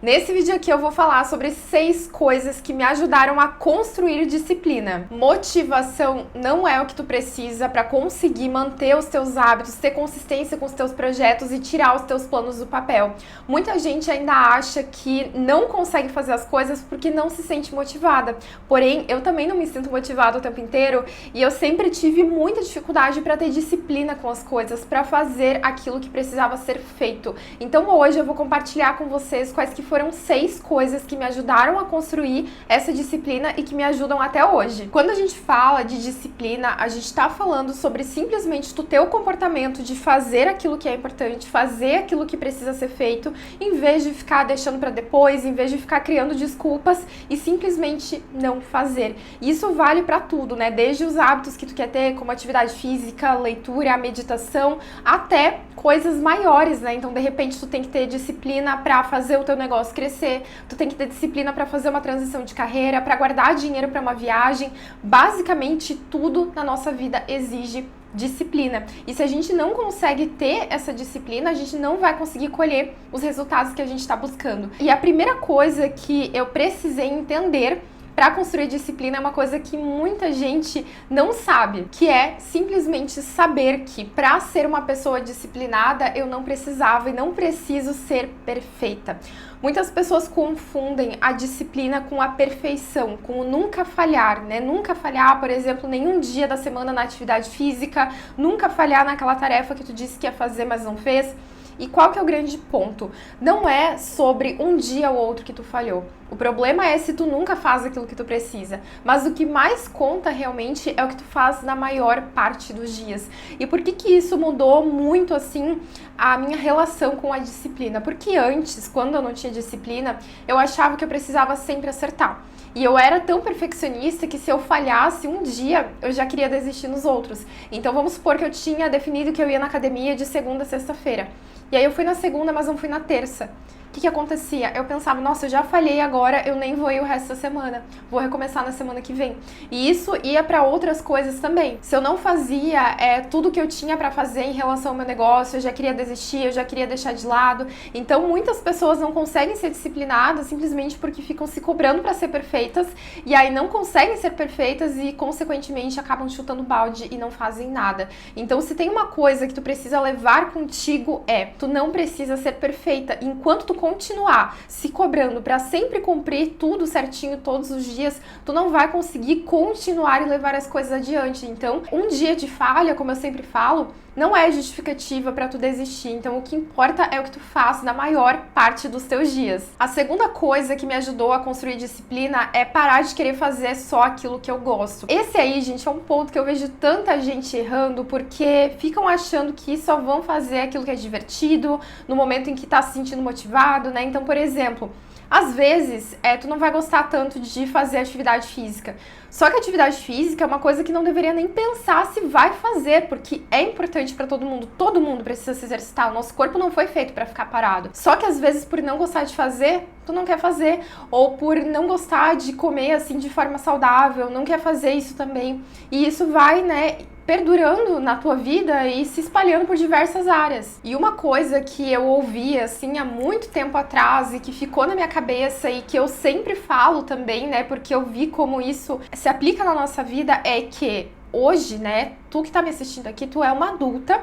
Nesse vídeo aqui eu vou falar sobre 6 coisas que me ajudaram a construir disciplina. Motivação não é o que tu precisa para conseguir manter os teus hábitos, ter consistência com os teus projetos e tirar os teus planos do papel. Muita gente ainda acha que não consegue fazer as coisas porque não se sente motivada. Porém, eu também não me sinto motivada o tempo inteiro e eu sempre tive muita dificuldade para ter disciplina com as coisas, para fazer aquilo que precisava ser feito. Então hoje eu vou compartilhar com vocês quais que foram 6 coisas que me ajudaram a construir essa disciplina e que me ajudam até hoje. Quando a gente fala de disciplina, a gente está falando sobre simplesmente tu ter o comportamento de fazer aquilo que é importante, fazer aquilo que precisa ser feito, em vez de ficar deixando para depois, em vez de ficar criando desculpas e simplesmente não fazer. Isso vale para tudo, né? Desde os hábitos que tu quer ter, como atividade física, leitura, meditação, até coisas maiores, né? Então, de repente, tu tem que ter disciplina para fazer o teu negócio crescer, tu tem que ter disciplina para fazer uma transição de carreira, para guardar dinheiro para uma viagem. Basicamente, tudo na nossa vida exige disciplina. E se a gente não consegue ter essa disciplina, a gente não vai conseguir colher os resultados que a gente está buscando. E a primeira coisa que eu precisei entender para construir disciplina é uma coisa que muita gente não sabe, que é simplesmente saber que para ser uma pessoa disciplinada eu não precisava e não preciso ser perfeita. Muitas pessoas confundem a disciplina com a perfeição, com o nunca falhar, né? Nunca falhar, por exemplo, nenhum dia da semana na atividade física, nunca falhar naquela tarefa que tu disse que ia fazer, mas não fez. E qual que é o grande ponto? Não é sobre um dia ou outro que tu falhou. O problema é se tu nunca faz aquilo que tu precisa. Mas o que mais conta realmente é o que tu faz na maior parte dos dias. E por que isso mudou muito, assim, a minha relação com a disciplina? Porque antes, quando eu não tinha disciplina, eu achava que eu precisava sempre acertar. E eu era tão perfeccionista que se eu falhasse um dia, eu já queria desistir nos outros. Então vamos supor que eu tinha definido que eu ia na academia de segunda a sexta-feira. E aí eu fui na segunda, mas não fui na terça. O que acontecia? Eu pensava, nossa, eu já falhei agora, eu nem vou ir o resto da semana. Vou recomeçar na semana que vem. E isso ia para outras coisas também. Se eu não fazia tudo que eu tinha para fazer em relação ao meu negócio, eu já queria desistir, eu já queria deixar de lado. Então, muitas pessoas não conseguem ser disciplinadas simplesmente porque ficam se cobrando para ser perfeitas e aí não conseguem ser perfeitas e, consequentemente, acabam chutando balde e não fazem nada. Então, se tem uma coisa que tu precisa levar contigo tu não precisa ser perfeita. Enquanto tu continuar se cobrando para sempre cumprir tudo certinho todos os dias, tu não vai conseguir continuar e levar as coisas adiante. Então, um dia de falha, como eu sempre falo, não é justificativa para tu desistir. Então, o que importa é o que tu faz na maior parte dos teus dias. A segunda coisa que me ajudou a construir disciplina é parar de querer fazer só aquilo que eu gosto. Esse aí, gente, é um ponto que eu vejo tanta gente errando porque ficam achando que só vão fazer aquilo que é divertido no momento em que tá se sentindo motivado, né? Então, por exemplo, às vezes, tu não vai gostar tanto de fazer atividade física. Só que a atividade física é uma coisa que não deveria nem pensar se vai fazer, porque é importante para todo mundo. Todo mundo precisa se exercitar. O nosso corpo não foi feito para ficar parado. Só que às vezes, por não gostar de fazer, tu não quer fazer. Ou por não gostar de comer assim de forma saudável, não quer fazer isso também. E isso vai, né, perdurando na tua vida e se espalhando por diversas áreas. E uma coisa que eu ouvi assim há muito tempo atrás e que ficou na minha cabeça e que eu sempre falo também, né, porque eu vi como isso se aplica na nossa vida, é que hoje, né, tu que tá me assistindo aqui, tu é uma adulta.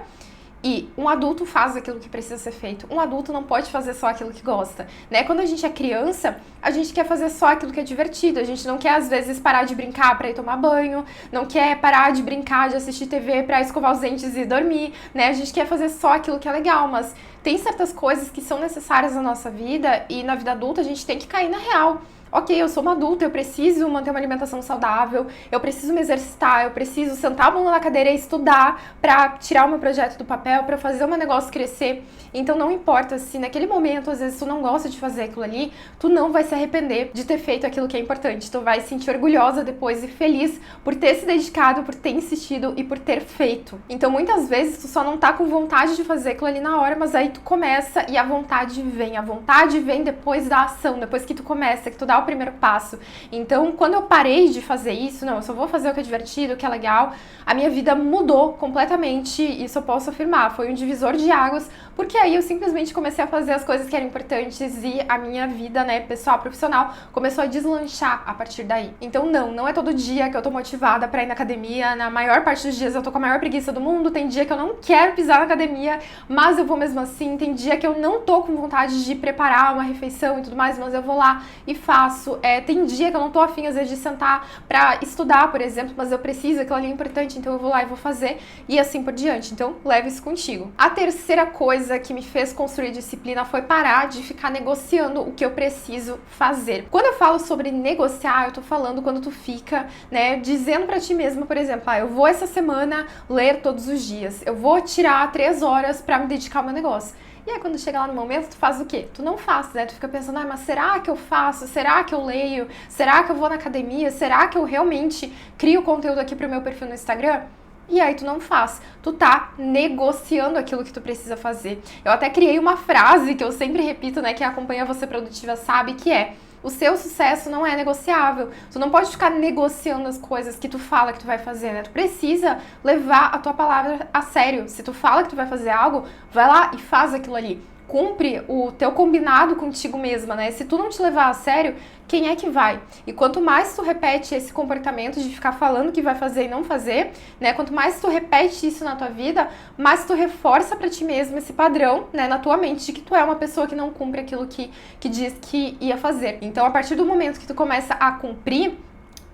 E um adulto faz aquilo que precisa ser feito. Um adulto não pode fazer só aquilo que gosta, né? Quando a gente é criança, a gente quer fazer só aquilo que é divertido. A gente não quer, às vezes, parar de brincar pra ir tomar banho. Não quer parar de brincar, de assistir TV pra escovar os dentes e dormir, né? A gente quer fazer só aquilo que é legal, mas tem certas coisas que são necessárias na nossa vida e na vida adulta a gente tem que cair na real. Ok, eu sou uma adulta, eu preciso manter uma alimentação saudável, eu preciso me exercitar, eu preciso sentar a bunda na cadeira e estudar pra tirar o meu projeto do papel, pra fazer o meu negócio crescer. Então não importa se naquele momento, às vezes, tu não gosta de fazer aquilo ali, tu não vai se arrepender de ter feito aquilo que é importante. Tu vai se sentir orgulhosa depois e feliz por ter se dedicado, por ter insistido e por ter feito. Então muitas vezes tu só não tá com vontade de fazer aquilo ali na hora, mas aí tu começa e a vontade vem. A vontade vem depois da ação, depois que tu começa, que tu dá o primeiro passo. Então, quando eu parei de fazer isso, não, eu só vou fazer o que é divertido, o que é legal, a minha vida mudou completamente, isso eu posso afirmar. Foi um divisor de águas, porque aí eu simplesmente comecei a fazer as coisas que eram importantes e a minha vida, né, pessoal, profissional, começou a deslanchar a partir daí. Então, não é todo dia que eu tô motivada pra ir na academia, na maior parte dos dias eu tô com a maior preguiça do mundo, tem dia que eu não quero pisar na academia, mas eu vou mesmo assim, tem dia que eu não tô com vontade de preparar uma refeição e tudo mais, mas eu vou lá e faço. Tem dia que eu não tô afim, às vezes, de sentar pra estudar, por exemplo, mas eu preciso, aquilo ali é importante, então eu vou lá e vou fazer, e assim por diante. Então, leve isso contigo. A terceira coisa que me fez construir disciplina foi parar de ficar negociando o que eu preciso fazer. Quando eu falo sobre negociar, eu tô falando quando tu fica, né, dizendo pra ti mesma, por exemplo, eu vou essa semana ler todos os dias, eu vou tirar 3 horas pra me dedicar ao meu negócio. E aí, quando chega lá no momento, tu faz o quê? Tu não faz, né? Tu fica pensando, mas será que eu faço? Será que eu leio? Será que eu vou na academia? Será que eu realmente crio conteúdo aqui pro meu perfil no Instagram? E aí tu não faz, tu tá negociando aquilo que tu precisa fazer. Eu até criei uma frase que eu sempre repito, né, quem acompanha Você Produtiva sabe, que é: o seu sucesso não é negociável. Tu não pode ficar negociando as coisas que tu fala que tu vai fazer, né? Tu precisa levar a tua palavra a sério. Se tu fala que tu vai fazer algo, vai lá e faz aquilo ali. Cumpre o teu combinado contigo mesma, né? Se tu não te levar a sério, quem é que vai? E quanto mais tu repete esse comportamento de ficar falando que vai fazer e não fazer, né? Quanto mais tu repete isso na tua vida, mais tu reforça pra ti mesmo esse padrão, né? Na tua mente de que tu é uma pessoa que não cumpre aquilo que diz que ia fazer. Então, a partir do momento que tu começa a cumprir,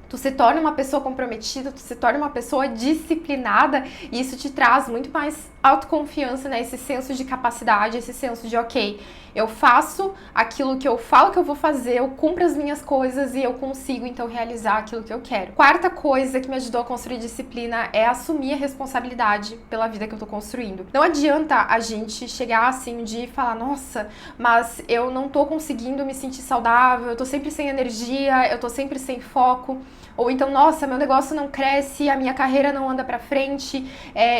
tu se torna uma pessoa comprometida, tu se torna uma pessoa disciplinada, e isso te traz muito mais autoconfiança, né? Esse senso de capacidade, esse senso de, ok, eu faço aquilo que eu falo que eu vou fazer, eu cumpro as minhas coisas e eu consigo, então, realizar aquilo que eu quero. Quarta coisa que me ajudou a construir disciplina é assumir a responsabilidade pela vida que eu tô construindo. Não adianta a gente chegar assim um dia e falar, nossa, mas eu não tô conseguindo me sentir saudável, eu tô sempre sem energia, eu tô sempre sem foco. Ou então, nossa, meu negócio não cresce, a minha carreira não anda pra frente,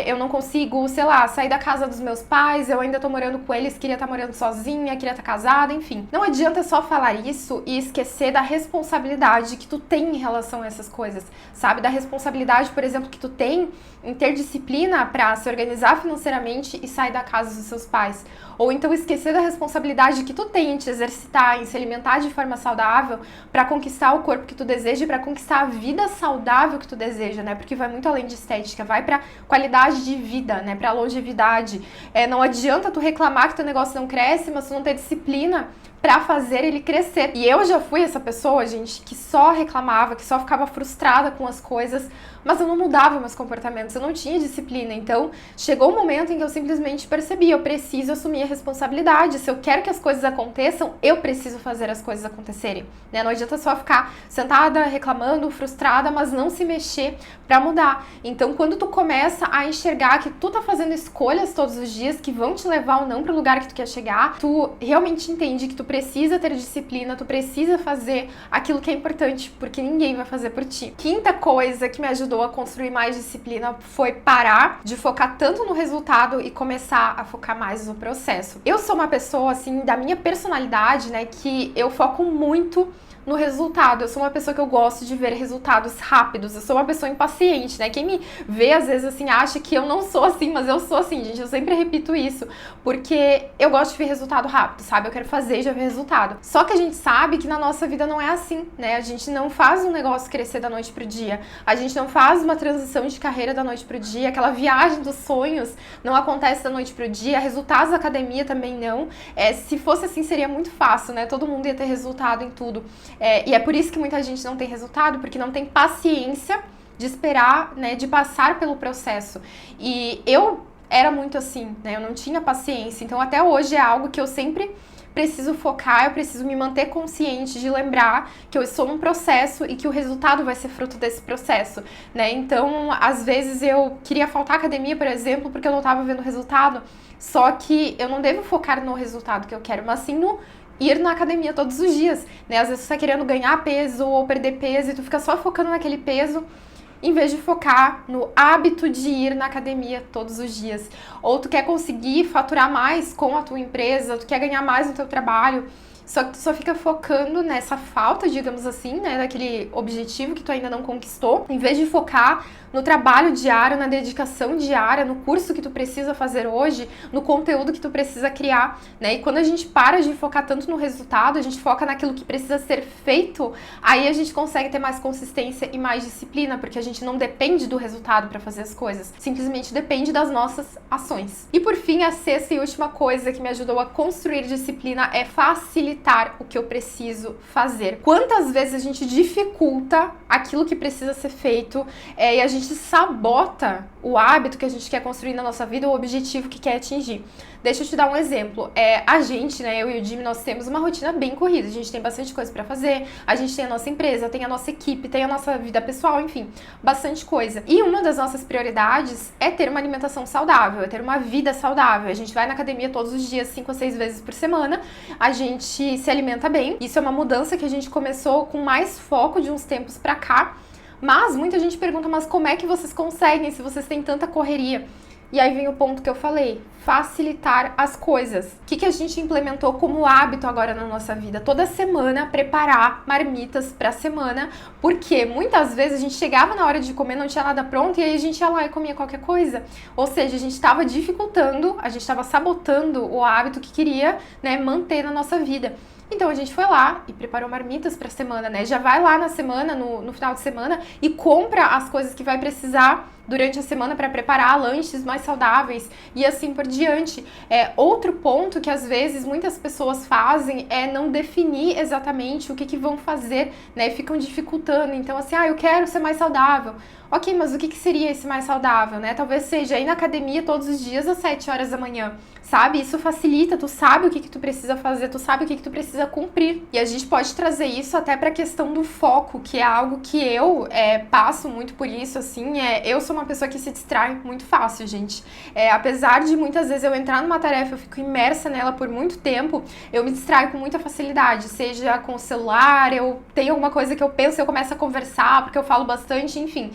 eu não consigo, sei lá, sair da casa dos meus pais, eu ainda tô morando com eles, queria estar morando sozinha, queria estar casada, enfim. Não adianta só falar isso e esquecer da responsabilidade que tu tem em relação a essas coisas, sabe? Da responsabilidade, por exemplo, que tu tem em ter disciplina pra se organizar financeiramente e sair da casa dos seus pais. Ou então esquecer da responsabilidade que tu tem em te exercitar, em se alimentar de forma saudável pra conquistar o corpo que tu deseja e pra conquistar a vida saudável que tu deseja, né? Porque vai muito além de estética, vai pra qualidade de vida, né? Pra longevidade. Não adianta tu reclamar que teu negócio não cresce, mas tu não ter disciplina pra fazer ele crescer. E eu já fui essa pessoa, gente, que só reclamava, que só ficava frustrada com as coisas, mas eu não mudava meus comportamentos, eu não tinha disciplina. Então, chegou um momento em que eu simplesmente percebi, eu preciso assumir a responsabilidade. Se eu quero que as coisas aconteçam, eu preciso fazer as coisas acontecerem, né? Não adianta só ficar sentada, reclamando, frustrada, mas não se mexer pra mudar. Então, quando tu começa a enxergar que tu tá fazendo escolhas todos os dias que vão te levar ou não pro lugar que tu quer chegar, tu realmente entende que tu precisa ter disciplina, tu precisa fazer aquilo que é importante, porque ninguém vai fazer por ti. Quinta coisa que me ajudou a construir mais disciplina foi parar de focar tanto no resultado e começar a focar mais no processo. Eu sou uma pessoa, assim, da minha personalidade, né, que eu foco muito no resultado. Eu sou uma pessoa que eu gosto de ver resultados rápidos. Eu sou uma pessoa impaciente, né? Quem me vê, às vezes, assim, acha que eu não sou assim, mas eu sou assim, gente. Eu sempre repito isso, porque eu gosto de ver resultado rápido, sabe? Eu quero fazer e já ver resultado. Só que a gente sabe que na nossa vida não é assim, né? A gente não faz um negócio crescer da noite pro dia. A gente não faz uma transição de carreira da noite pro dia. Aquela viagem dos sonhos não acontece da noite pro dia. Resultados da academia também não. Se fosse assim, seria muito fácil, né? Todo mundo ia ter resultado em tudo. E é por isso que muita gente não tem resultado, porque não tem paciência de esperar, né, de passar pelo processo. E eu era muito assim, né, eu não tinha paciência. Então, até hoje é algo que eu sempre preciso focar, eu preciso me manter consciente de lembrar que eu estou num processo e que o resultado vai ser fruto desse processo, né? Então, às vezes eu queria faltar à academia, por exemplo, porque eu não estava vendo resultado, só que eu não devo focar no resultado que eu quero, mas sim no ir na academia todos os dias, né? Às vezes tu tá querendo ganhar peso ou perder peso e tu fica só focando naquele peso, em vez de focar no hábito de ir na academia todos os dias. Ou tu quer conseguir faturar mais com a tua empresa, tu quer ganhar mais no teu trabalho, só que tu só fica focando nessa falta, digamos assim, né, daquele objetivo que tu ainda não conquistou, em vez de focar no trabalho diário, na dedicação diária, no curso que tu precisa fazer hoje, no conteúdo que tu precisa criar, né? E quando a gente para de focar tanto no resultado, a gente foca naquilo que precisa ser feito, aí a gente consegue ter mais consistência e mais disciplina, porque a gente não depende do resultado para fazer as coisas, simplesmente depende das nossas ações. E por fim, a sexta e última coisa que me ajudou a construir disciplina é facilitar o que eu preciso fazer. Quantas vezes a gente dificulta aquilo que precisa ser feito e a gente sabota o hábito que a gente quer construir na nossa vida, o objetivo que quer atingir. Deixa eu te dar um exemplo. A gente, né, eu e o Jimmy, nós temos uma rotina bem corrida. A gente tem bastante coisa pra fazer, a gente tem a nossa empresa, tem a nossa equipe, tem a nossa vida pessoal, enfim, bastante coisa. E uma das nossas prioridades é ter uma alimentação saudável, é ter uma vida saudável. A gente vai na academia todos os dias, 5 ou 6 vezes por semana, a gente se alimenta bem. Isso é uma mudança que a gente começou com mais foco de uns tempos pra cá. Mas muita gente pergunta, mas como é que vocês conseguem se vocês têm tanta correria? E aí vem o ponto que eu falei, facilitar as coisas. O que a gente implementou como hábito agora na nossa vida? Toda semana preparar marmitas pra semana, porque muitas vezes a gente chegava na hora de comer, não tinha nada pronto, e aí a gente ia lá e comia qualquer coisa. Ou seja, a gente estava dificultando, a gente estava sabotando o hábito que queria, né, manter na nossa vida. Então a gente foi lá e preparou marmitas pra semana, né? Já vai lá na semana, no final de semana, e compra as coisas que vai precisar durante a semana para preparar lanches mais saudáveis e assim por diante. Outro ponto que às vezes muitas pessoas fazem é não definir exatamente o que vão fazer, né? Ficam dificultando. Então assim, eu quero ser mais saudável. Ok, mas o que seria esse mais saudável, né? Talvez seja ir na academia todos os dias às 7 horas da manhã, sabe? Isso facilita, tu sabe o que tu precisa fazer, tu sabe o que tu precisa cumprir. E a gente pode trazer isso até pra questão do foco, que é algo que eu passo muito por isso, assim, eu sou uma pessoa que se distrai muito fácil, gente. Apesar de muitas vezes eu entrar numa tarefa, eu fico imersa nela por muito tempo, eu me distraio com muita facilidade, seja com o celular, eu tenho alguma coisa que eu penso, eu começo a conversar, porque eu falo bastante, enfim.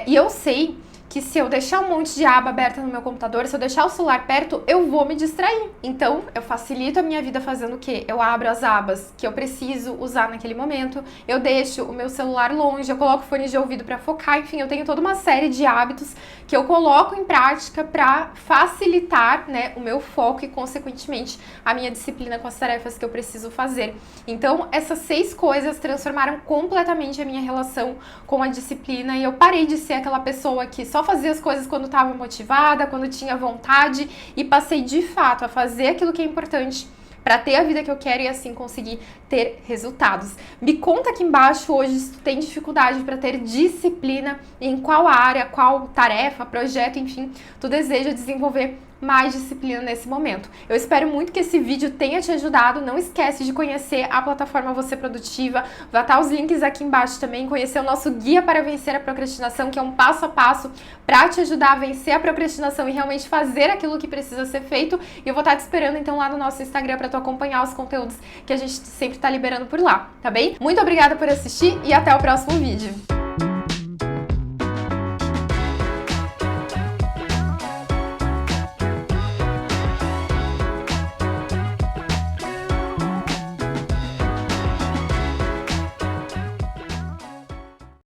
E eu sei que se eu deixar um monte de aba aberta no meu computador, se eu deixar o celular perto, eu vou me distrair. Então, eu facilito a minha vida fazendo o quê? Eu abro as abas que eu preciso usar naquele momento, eu deixo o meu celular longe, eu coloco fone de ouvido para focar, enfim, eu tenho toda uma série de hábitos que eu coloco em prática para facilitar, né, o meu foco e, consequentemente, a minha disciplina com as tarefas que eu preciso fazer. Então, essas 6 coisas transformaram completamente a minha relação com a disciplina e eu parei de ser aquela pessoa que só fazia as coisas quando estava motivada, quando tinha vontade, e passei de fato a fazer aquilo que é importante para ter a vida que eu quero e assim conseguir ter resultados. Me conta aqui embaixo hoje se tu tem dificuldade para ter disciplina, em qual área, qual tarefa, projeto, enfim, tu deseja desenvolver mais disciplina nesse momento. Eu espero muito que esse vídeo tenha te ajudado. Não esquece de conhecer a plataforma Você Produtiva. Vai estar os links aqui embaixo também. Conhecer o nosso guia para vencer a procrastinação, que é um passo a passo para te ajudar a vencer a procrastinação e realmente fazer aquilo que precisa ser feito. E eu vou estar te esperando então lá no nosso Instagram para tu acompanhar os conteúdos que a gente sempre está liberando por lá, tá bem? Muito obrigada por assistir e até o próximo vídeo.